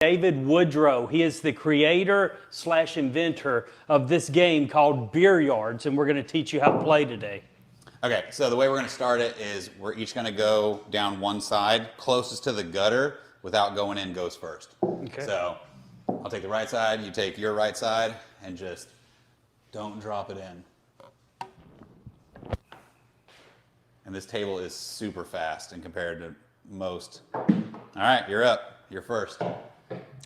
David Woodrow. He is the creator / inventor of this game called Beer Yards, and we're going to teach you how to play today. Okay, so the way we're going to start it is we're each going to go down one side. Closest to the gutter without going in goes first. Okay. So I'll take the right side, you take your right side, and just don't drop it in. And this table is super fast and compared to most. All right, you're up. You're first.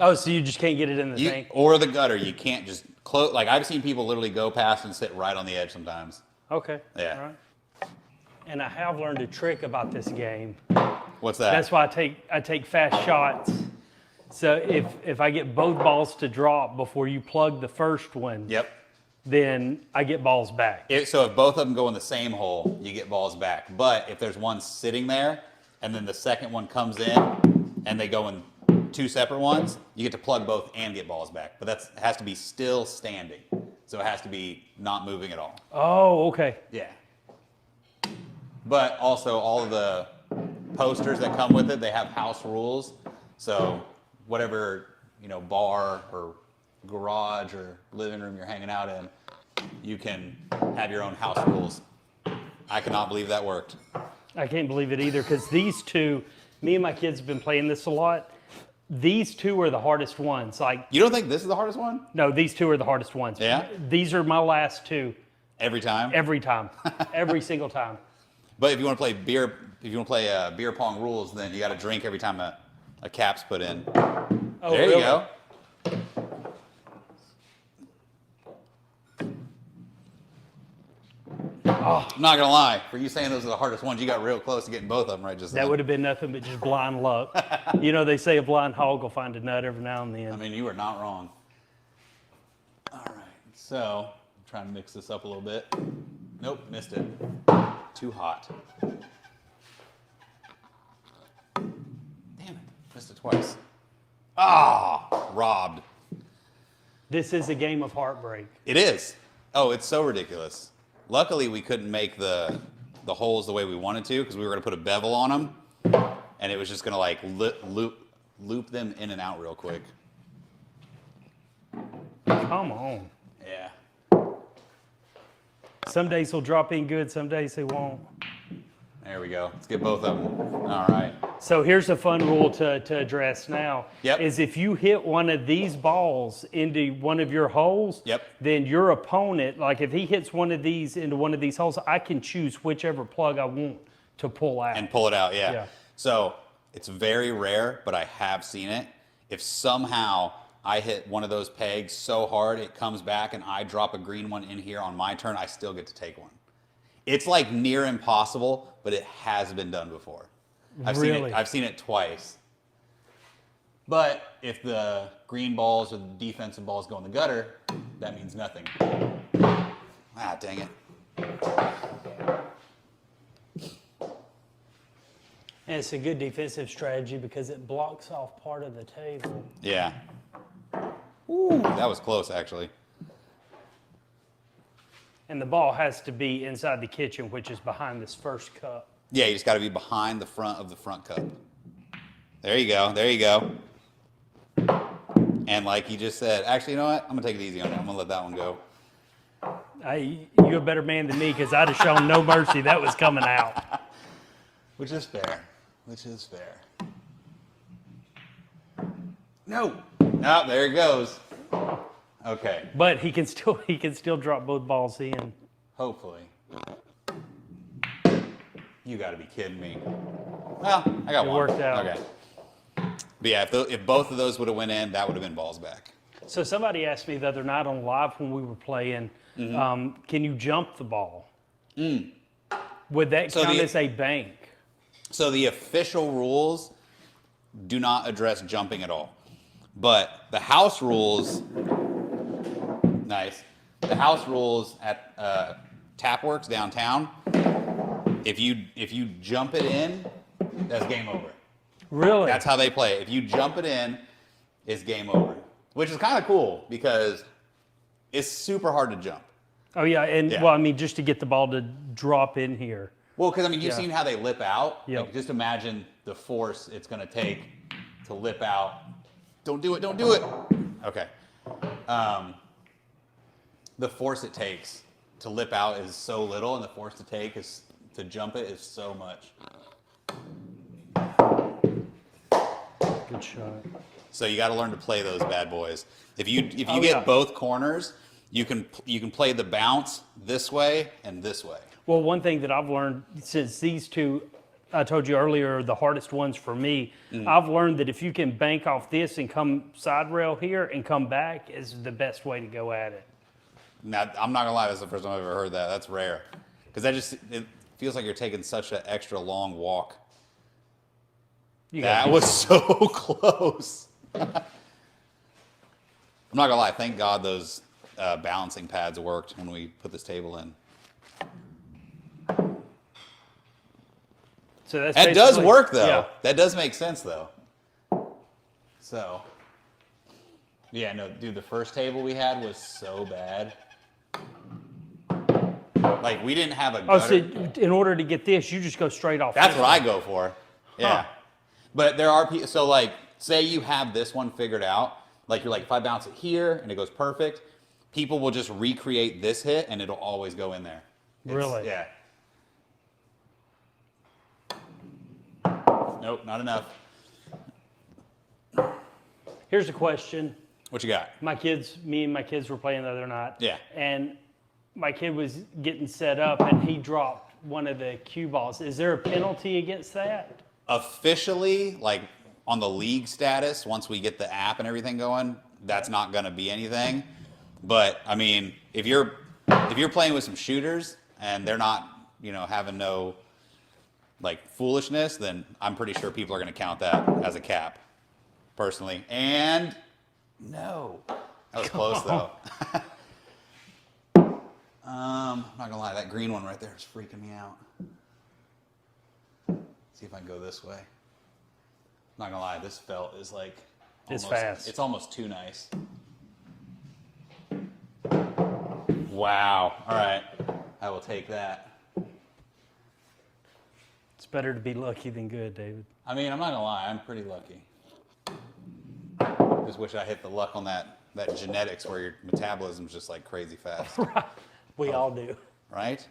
Oh, so you just can't get it in the thing? Or the gutter. You can't just close. Like, I've seen people literally go past and sit right on the edge sometimes. Okay. Yeah. All right. And I have learned a trick about this game. What's that? That's why I take fast shots. So if I get both balls to drop before you plug the first one, Yep. then I get balls back. So if both of them go in the same hole, you get balls back. But if there's one sitting there, and then the second one comes in, and they go in two separate ones, you get to plug both and get balls back. But it has to be still standing. So it has to be not moving at all. Oh, okay. Yeah. But also all of the posters that come with it, they have house rules. So whatever, bar or garage or living room you're hanging out in, you can have your own house rules. I cannot believe that worked. I can't believe it either, because these two, me and my kids have been playing this a lot. These two are the hardest ones. Like, You don't think this is the hardest one? no, these two are the hardest ones. Yeah? These are my last two. Every time? Every time. Every single time. But if you want to play beer pong rules, then you got to drink every time a cap's put in. Oh, There really? you go. Oh, I'm not gonna lie, for you saying those are the hardest ones, you got real close to getting both of them right just then. that would have been nothing but just blind luck. They say a blind hog will find a nut every now and then. I mean, you are not wrong. All right, so I'm trying to mix this up a little bit. Nope, missed it. Too hot. Damn it, missed it twice. Ah, robbed. This is a game of heartbreak. It is. Oh, it's so ridiculous. Luckily, we couldn't make the holes the way we wanted to because we were going to put a bevel on them, and it was just going to like loop them in and out real quick. Come on. Yeah. Some days he'll drop in good, some days he won't. There we go. Let's get both of them. All right. So here's a fun rule to address now. Yep. Is if you hit one of these balls into one of your holes, Yep. then your opponent, like if he hits one of these into one of these holes, I can choose whichever plug I want to pull out. And pull it out, yeah. Yeah. So it's very rare, but I have seen it. If somehow I hit one of those pegs so hard it comes back and I drop a green one in here on my turn, I still get to take one. It's like near impossible, but it has been done before. I've seen it twice. But if the green balls or the defensive balls go in the gutter, that means nothing. Ah, dang it. And it's a good defensive strategy because it blocks off part of the table. Yeah. Ooh, that was close, actually. And the ball has to be inside the kitchen, which is behind this first cup. Yeah, you just got to be behind the front of the front cup. There you go. There you go. And like you just said, actually, you know what? I'm going to take it easy on it. I'm going to let that one go. You're a better man than me because I'd have shown no mercy. That was coming out. Which is fair. Which is fair. No. Oh, there it goes. Okay. But he can still drop both balls in. Hopefully. You got to be kidding me. Well, I got It one. worked out. Okay. But yeah, if both of those would have went in, that would have been balls back. So somebody asked me the other night on live when we were playing, can you jump the ball? Would that count as a bank? So the official rules do not address jumping at all. But the house rules, nice. The house rules at Tapworks downtown, if you jump it in, that's game over. Really? That's how they play it. If you jump it in, it's game over. Which is kind of cool because it's super hard to jump. Oh, yeah. And, Yeah. well, I mean, just to get the ball to drop in here. Well, because, I mean, you've seen how they lip out. Yep. Like, just imagine the force it's going to take to lip out Don't do it. Don't do it. Okay. The force it takes to lip out is so little, and the force to jump it is so much. Good shot. So you got to learn to play those bad boys. If you Oh, get yeah. both corners, you can play the bounce this way and this way. Well, one thing that I've learned since these two, I told you earlier, are the hardest ones for me. I've learned that if you can bank off this and come side rail here and come back is the best way to go at it. Now, I'm not gonna lie, that's the first time I've ever heard that. That's rare, because it feels like you're taking such an extra long walk. You That got was so close. I'm not gonna lie. Thank God those balancing pads worked when we put this table in. So that's That does basically- work though. Yeah. That does make sense though. So, yeah, no, dude, the first table we had was so bad. Like we didn't have a Oh, gutter. so in order to get this, you just go straight off. That's this what one. I go for. Yeah. Huh. But there are people, so like, say you have this one figured out, like you're like, if I bounce it here and it goes perfect, people will just recreate this hit and it'll always go in there. Really? Yeah. Nope, not enough. Here's a question. What you got? Me and my kids were playing the other night. Yeah. And my kid was getting set up and he dropped one of the cue balls. Is there a penalty against that? Officially, like on the league status, once we get the app and everything going, that's not going to be anything. But I mean, if you're playing with some shooters and they're not, having no like foolishness, then I'm pretty sure people are going to count that as a cap, personally. And no, that was close though. I'm not gonna lie, that green one right there is freaking me out. See if I can go this way. I'm not gonna lie, this felt is like It's almost- fast. It's almost too nice. Wow. All right, I will take that. It's better to be lucky than good, David. I mean, I'm not gonna lie, I'm pretty lucky. Just wish I hit the luck on that genetics where your metabolism's just like crazy fast, We all do. right?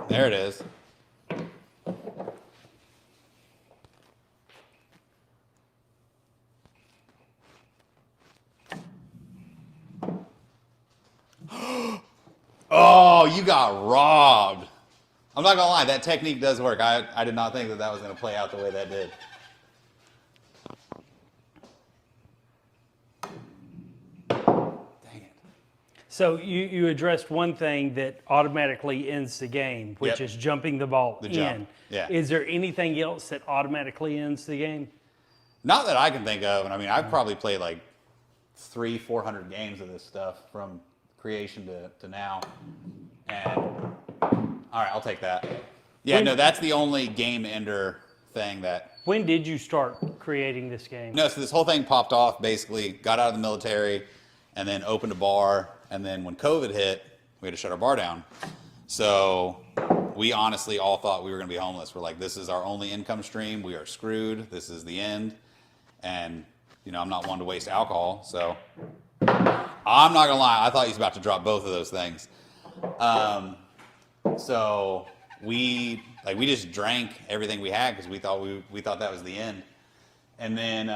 There it is. Oh, you got robbed. I'm not gonna lie, that technique does work. I did not think that was gonna play out the way that did. Dang it. So you addressed one thing that automatically ends the game, which Yep. is jumping the ball The in. jump, yeah. Is there anything else that automatically ends the game? Not that I can think of, and I mean, I've probably played like 300-400 games of this stuff from creation to now. And all right, I'll take that. Yeah, When- no, that's the only game ender thing that. When did you start creating this game? No, so this whole thing popped off. Basically, got out of the military, and then opened a bar. And then when COVID hit, we had to shut our bar down. So we honestly all thought we were going to be homeless. We're like, this is our only income stream. We are screwed. This is the end. And I'm not one to waste alcohol, so I'm not gonna lie. I thought he was about to drop both of those things. So we just drank everything we had because we thought that was the end. And then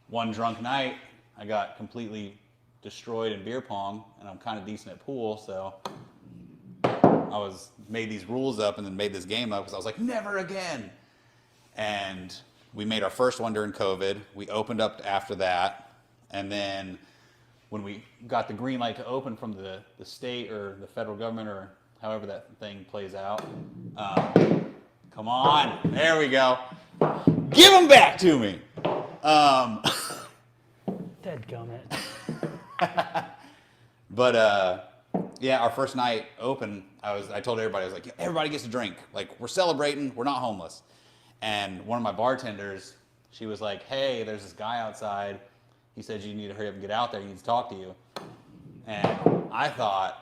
one drunk night, I got completely destroyed in beer pong, and I'm kind of decent at pool, so I made these rules up and then made this game up because I was like, never again. And we made our first one during COVID. We opened up after that, and then when we got the green light to open from the state or the federal government or however that thing plays out, come on, there we go. Give them back to me. Dadgummit. But yeah, our first night open, I told everybody, I was like, everybody gets a drink. Like, we're celebrating, we're not homeless. And one of my bartenders, she was like, hey, there's this guy outside. He said you need to hurry up and get out there. He needs to talk to you. And I thought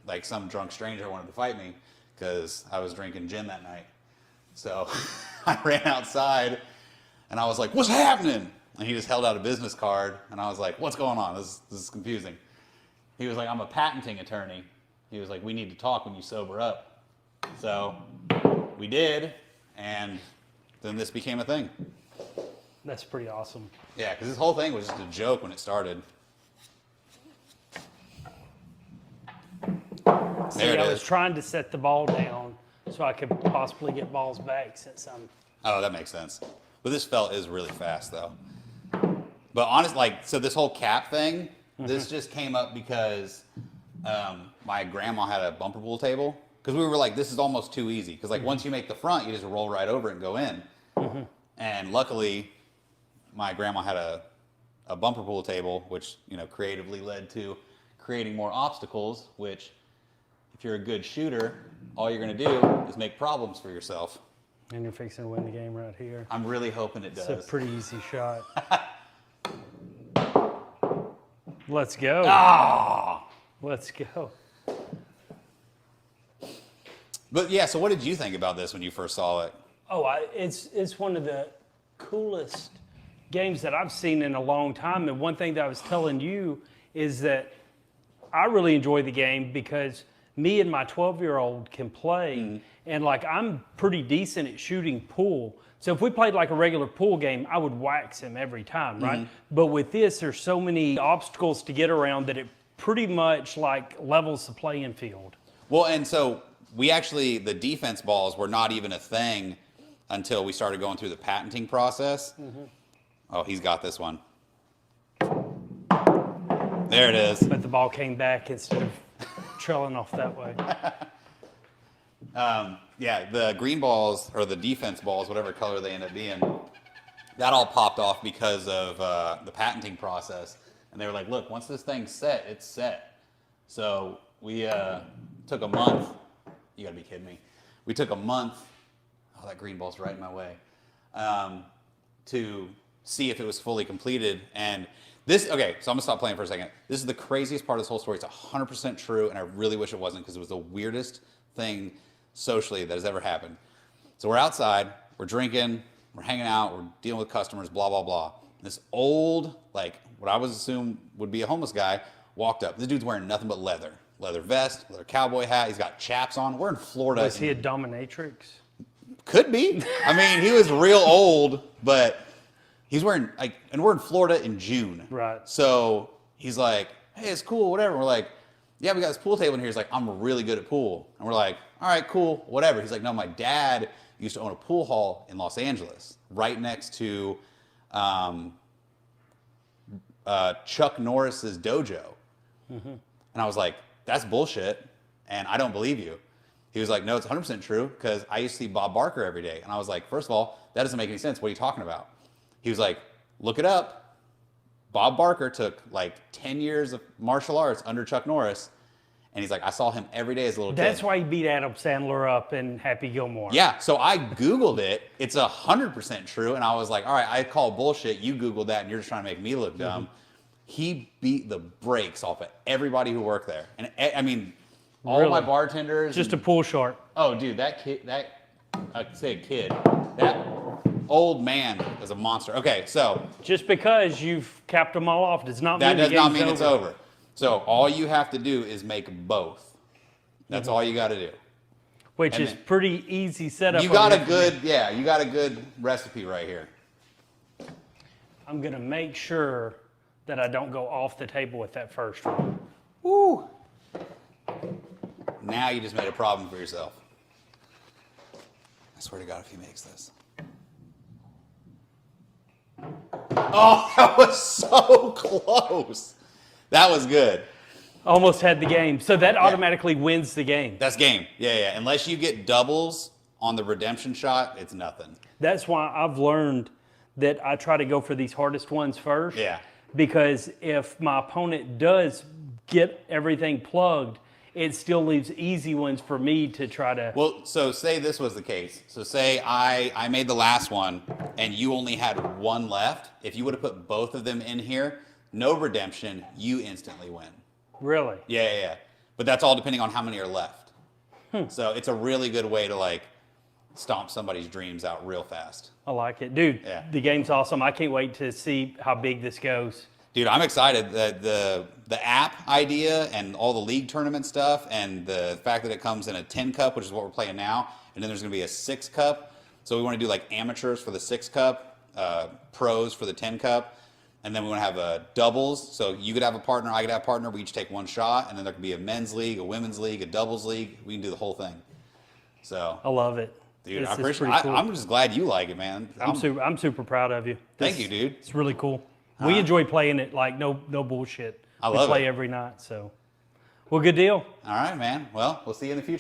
like some drunk stranger wanted to fight me because I was drinking gin that night. So I ran outside. And I was like, what's happening? And he just held out a business card, and I was like, what's going on? This is confusing. He was like, I'm a patenting attorney. He was like, we need to talk when you sober up. So we did, and then this became a thing. That's pretty awesome. Yeah, because this whole thing was just a joke when it started. See, There it I was is. trying to set the ball down so I could possibly get balls back since I'm. Oh, that makes sense. But this felt is really fast, though. But honest, like, so this whole cap thing, this just came up because my grandma had a bumper pool table. Because we were like, this is almost too easy. Because like once you make the front, you just roll right over it and go in. And luckily, my grandma had a bumper pool table, which creatively led to creating more obstacles. Which, if you're a good shooter, all you're going to do is make problems for yourself. And you're fixing to win the game right here. I'm really hoping it does. It's a pretty easy shot. Let's go. Ah! Let's go. But yeah, so what did you think about this when you first saw it? Oh, it's one of the coolest games that I've seen in a long time. And one thing that I was telling you is that I really enjoy the game because me and my 12-year-old can play, and like I'm pretty decent at shooting pool. So if we played like a regular pool game, I would wax him every time, right? But with this, there's so many obstacles to get around that it pretty much like levels the playing field. Well, and so the defense balls were not even a thing until we started going through the patenting process. Oh, he's got this one. There it is. But the ball came back instead of trailing off that way. Yeah, the green balls, or the defense balls, whatever color they end up being, that all popped off because of the patenting process. And they were like, look, once this thing's set, it's set. So we took a month. You gotta be kidding me. We took a month. Oh, that green ball's right in my way. To see if it was fully completed. And this, okay, so I'm gonna stop playing for a second. This is the craziest part of this whole story. It's 100% true, and I really wish it wasn't because it was the weirdest thing socially that has ever happened. So we're outside, we're drinking, we're hanging out, we're dealing with customers, blah, blah, blah. This old, like, what I would assume would be a homeless guy walked up. This dude's wearing nothing but leather. Leather vest, leather cowboy hat, he's got chaps on. We're in Florida. Was he a dominatrix? Could be. I mean, he was real old, but he's wearing, like, and we're in Florida in June. Right. So he's like, hey, it's cool, whatever. And we're like, yeah, we got this pool table in here. He's like, I'm really good at pool. And we're like, all right, cool, whatever. He's like, no, my dad used to own a pool hall in Los Angeles, right next to Chuck Norris's dojo. And I was like, that's bullshit, and I don't believe you. He was like, no, it's 100% true, because I used to see Bob Barker every day. And I was like, first of all, that doesn't make any sense. What are you talking about? He was like, look it up. Bob Barker took like 10 years of martial arts under Chuck Norris, and he's like, I saw him every day as a little kid. That's why he beat Adam Sandler up in Happy Gilmore. Yeah, so I Googled it. It's 100% true, and I was like, all right, I call bullshit. You Googled that, and you're just trying to make me look dumb. He beat the brakes off of everybody who worked there. And I mean, all Really? my bartenders. Just a pool shark. Oh, dude, that kid, I say a kid, that old man is a monster. Okay, so Just because you've capped them all off does not that mean does the not game's mean it's over. So all you have to do is make both. That's all you got to do. Which and is then- pretty easy setup. You got a over here. good, you got a good recipe right here. I'm going to make sure that I don't go off the table with that first one. Woo! Now you just made a problem for yourself. I swear to God, if he makes this. Oh, that was so close. That was good. Almost had the game. So that automatically wins the game. That's game. Yeah. Unless you get doubles on the redemption shot, it's nothing. That's why I've learned that I try to go for these hardest ones first. Yeah. Because if my opponent does get everything plugged, it still leaves easy ones for me to try to. Well, so say this was the case. So say I made the last one and you only had one left. If you would have put both of them in here, no redemption, you instantly win. Really? Yeah. But that's all depending on how many are left. So it's a really good way to like stomp somebody's dreams out real fast. I like it. Dude, Yeah. the game's awesome. I can't wait to see how big this goes. Dude, I'm excited that the app idea and all the league tournament stuff and the fact that it comes in a 10 cup, which is what we're playing now, and then there's going to be a 6 cup. So we want to do like amateurs for the 6 cup, pros for the 10 cup, and then we want to have doubles. So you could have a partner, I could have a partner. We each take one shot, and then there could be a men's league, a women's league, a doubles league. We can do the whole thing. So, I love it. dude, This I is appreciate. pretty cool. I'm just glad you like it, man. I'm super proud of you. Thank This- you, dude. It's really cool. We enjoy playing it, like no bullshit. I we love play it. every night, so. Well, good deal. All right, man. Well, we'll see you in the future.